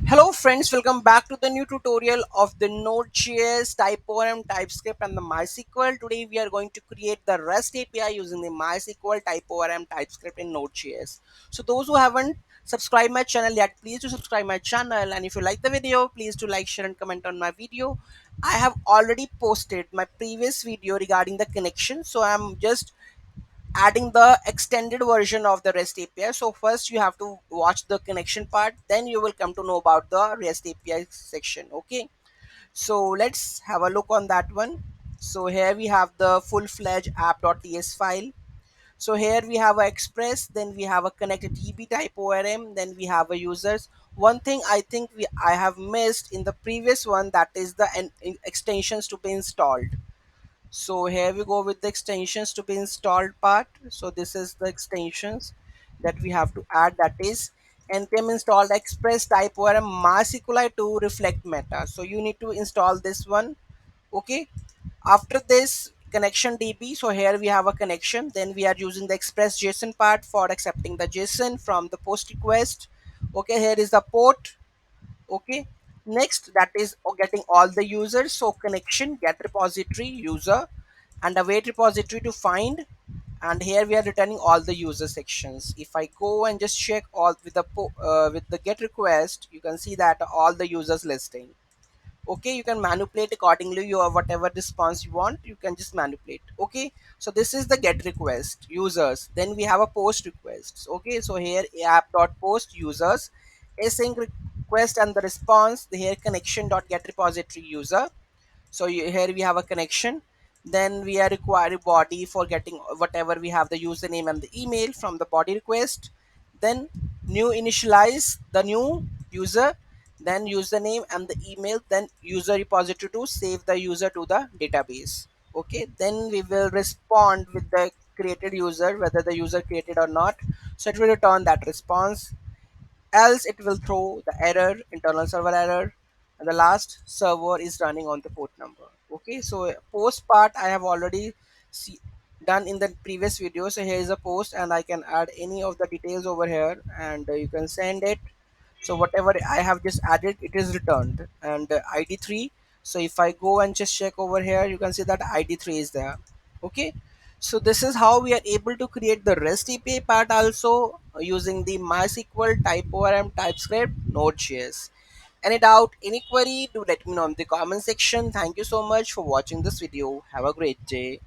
Hello friends, welcome back to the new tutorial of the Node.js TypeORM TypeScript and the MySQL. Today we are going to create the REST API using the MySQL TypeORM TypeScript in Node.js. So those who haven't subscribed my channel yet, please do subscribe my channel, and if you like the video, please do like, share and comment on my video. I have already posted my previous video regarding the connection, so I'm just adding the extended version of the REST API. So first you have to watch the connection part, then you will come to know about the REST API section. Okay, so let's have a look on that one. So here we have the full-fledged app.ts file. So here we have a express, then we have a connected DB type ORM, then we have a users. One thing I think I have missed in the previous one, that is the extensions to be installed. So here we go with the extensions to be installed part. So this is the extensions that we have to add, that is npm installed express type or a MySQL to reflect meta. So you need to install this one. Okay, after this connection db, so here we have a connection, then we are using the express json part for accepting the json from the post request. Okay, here is the port. Okay, next that is getting all the users, so connection get repository user and await repository to find, and here we are returning all the user sections. If I go and just check all with the with the get request, you can see that all the users listing. Okay, you can manipulate accordingly, your whatever response you want, you can just manipulate. Okay, so this is the get request users, then we have a post requests. Okay, so here app.post users async request and the response, the here connection dot get repository user. So here we have a connection, then we are requiring body for getting whatever we have, the username and the email from the body request, then new initialize the new user, then username and the email, then user repository to save the user to the database. Okay, then we will respond with the created user, whether the user created or not, so it will return that response, else it will throw the error, internal server error, and the last server is running on the port number. Okay, so post part I have already see, done in the previous video. So here is a post and I can add any of the details over here, and you can send it. So whatever I have just added, it is returned, and id3. So if I go and just check over here, you can see that id3 is there. Okay, so this is how we are able to create the REST API part also using the MySQL TypeORM TypeScript Node.js. Any doubt, any query, do let me know in the comment section. Thank you so much for watching this video. Have a great day.